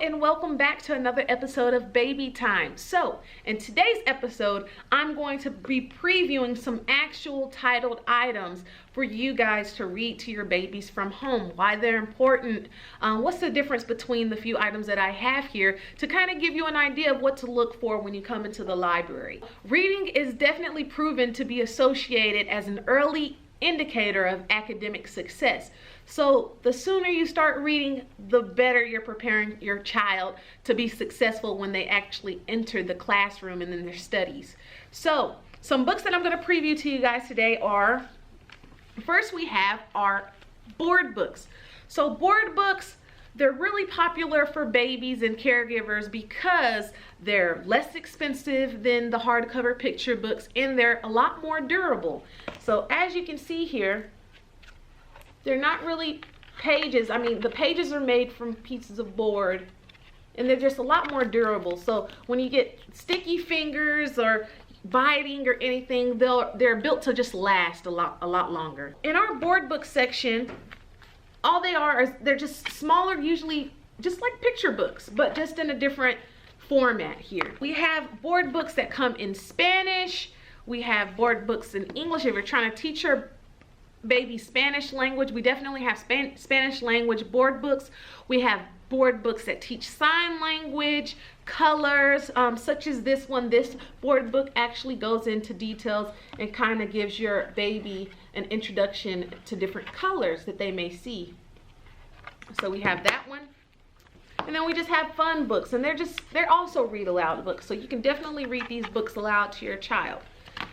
and welcome back to another episode of Baby Time. So in today's episode, I'm going to be previewing some actual titled items for you guys to read to your babies from home, why they're important, what's the difference between the few items that I have here, to kind of give you an idea of what to look for when you come into the library. Reading is definitely proven to be associated as an early indicator of academic success. So the sooner you start reading, the better you're preparing your child to be successful when they actually enter the classroom and in their studies. So some books that I'm going to preview to you guys today are, first we have our board books. So board books, they're really popular for babies and caregivers because they're less expensive than the hardcover picture books and they're a lot more durable. So as you can see here, they're not really pages. I mean, the pages are made from pieces of board and they're just a lot more durable. So when you get sticky fingers or biting or anything, they're built to just last a lot longer. In our board book section, all they are is they're just smaller, usually just like picture books, but just in a different format here. We have board books that come in Spanish. We have board books in English. If you're trying to teach your baby Spanish language, we definitely have Spanish language board books. We have board books that teach sign language, colors, such as this one. This board book actually goes into details and kind of gives your baby an introduction to different colors that they may see. So we have that one. And then we just have fun books, and they're also read aloud books. So you can definitely read these books aloud to your child.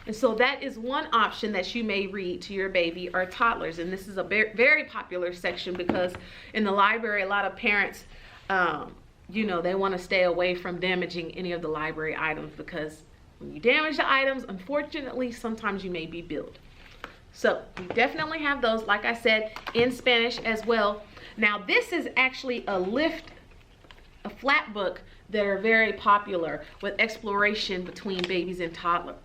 And so that is one option that you may read to your baby or toddlers. And this is a very popular section because in the library, a lot of parents, you know, they want to stay away from damaging any of the library items, because when you damage the items, unfortunately, sometimes you may be billed. So we definitely have those, like I said, in Spanish as well. Now this is actually a flat book that are very popular with exploration between babies and toddlers.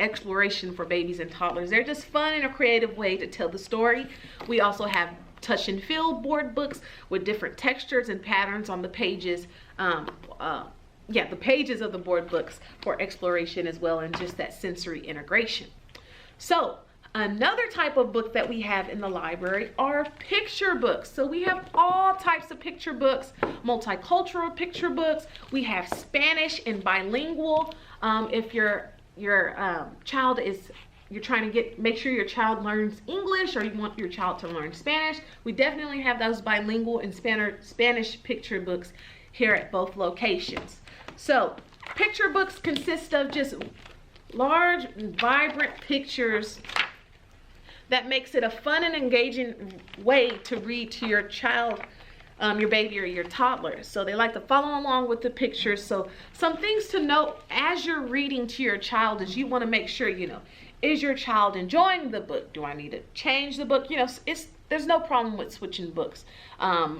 Exploration for babies and toddlers. They're just fun and a creative way to tell the story. We also have touch and feel board books with different textures and patterns on the pages. The pages of the board books for exploration as well, and just that sensory integration. So another type of book that we have in the library are picture books. So we have all types of picture books, multicultural picture books. We have Spanish and bilingual. If your child is, you're trying to make sure your child learns English, or you want your child to learn Spanish, we definitely have those bilingual and Spanish picture books here at both locations. So picture books consist of just large, vibrant pictures that makes it a fun and engaging way to read to your child, your baby or your toddler. So they like to follow along with the pictures. So some things to note as you're reading to your child is you want to make sure, you know, is your child enjoying the book? Do I need to change the book? You know, there's no problem with switching books,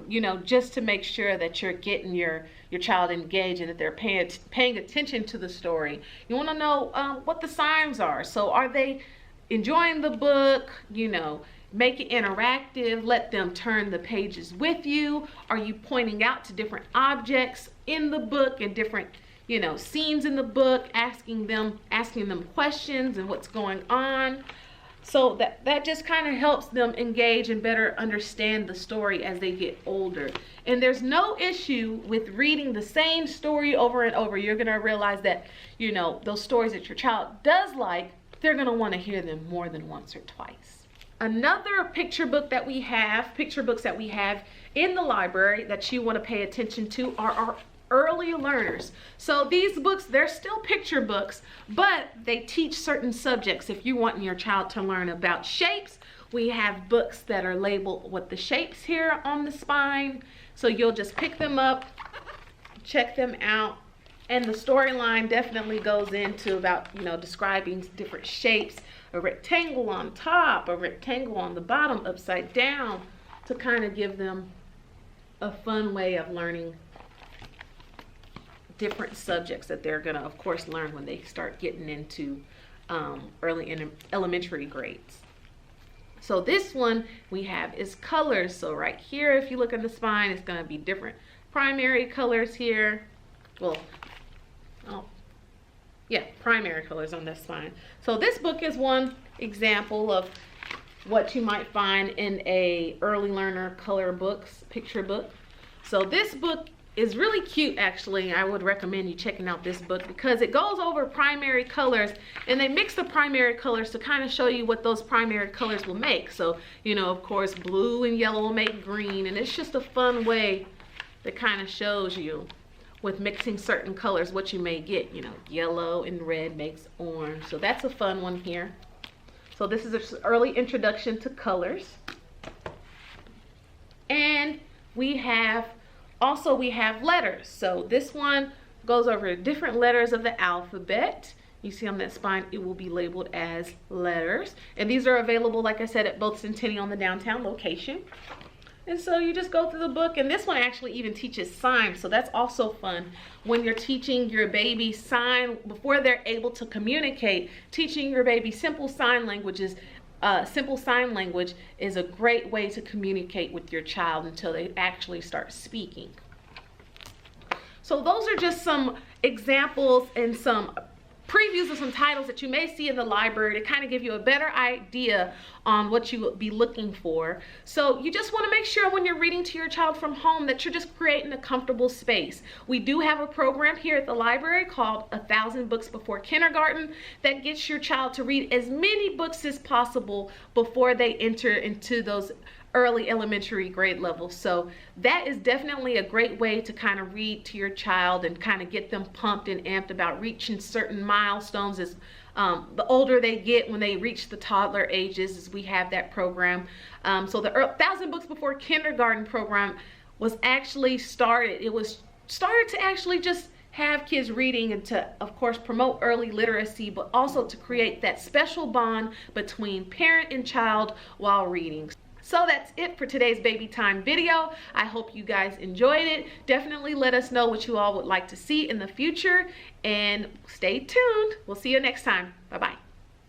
you know, just to make sure that you're getting your child engaged and that they're paying attention to the story. You want to know what the signs are. So are they enjoying the book? You know, make it interactive. Let them turn the pages with you. Are you pointing out to different objects in the book and different, you know, scenes in the book, asking them questions and what's going on? So that just kind of helps them engage and better understand the story as they get older. And there's no issue with reading the same story over and over. You're going to realize that, you know, those stories that your child does like, they're going to want to hear them more than once or twice. Another picture books that we have in the library that you want to pay attention to are our early learners. So these books, they're still picture books, but they teach certain subjects. If you want your child to learn about shapes, we have books that are labeled with the shapes here on the spine. So you'll just pick them up, check them out. And the storyline definitely goes into about, you know, describing different shapes, a rectangle on top, a rectangle on the bottom, upside down, to kind of give them a fun way of learning different subjects that they're going to, of course, learn when they start getting into early elementary grades. So this one we have is colors. So right here, if you look at the spine, it's going to be different primary colors here. Well, oh, yeah, primary colors on this spine. So this book is one example of what you might find in a early learner color books, picture book. So this book is really cute, actually. I would recommend you checking out this book because it goes over primary colors, and they mix the primary colors to kind of show you what those primary colors will make. So, you know, of course, blue and yellow will make green, and it's just a fun way that kind of shows you with mixing certain colors what you may get. You know, yellow and red makes orange. So that's a fun one here. So this is an early introduction to colors. And we have letters. So this one goes over different letters of the alphabet. You see on that spine, it will be labeled as letters. And these are available, like I said, at both Centennial and the downtown location. And so you just go through the book, and this one actually even teaches signs, so that's also fun. When you're teaching your baby sign, before they're able to communicate, teaching your baby simple sign language is a great way to communicate with your child until they actually start speaking. So those are just some examples and some previews of some titles that you may see in the library to kind of give you a better idea on what you would be looking for. So you just want to make sure when you're reading to your child from home that you're just creating a comfortable space. We do have a program here at the library called 1,000 Books Before Kindergarten that gets your child to read as many books as possible before they enter into those early elementary grade levels. So that is definitely a great way to kind of read to your child and kind of get them pumped and amped about reaching certain milestones as the older they get. When they reach the toddler ages, as we have that program. So the 1,000 Books Before Kindergarten program was actually started. It was started to actually just have kids reading and to, of course, promote early literacy, but also to create that special bond between parent and child while reading. So that's it for today's baby time video. I hope you guys enjoyed it. Definitely let us know what you all would like to see in the future, and stay tuned. We'll see you next time. Bye-bye.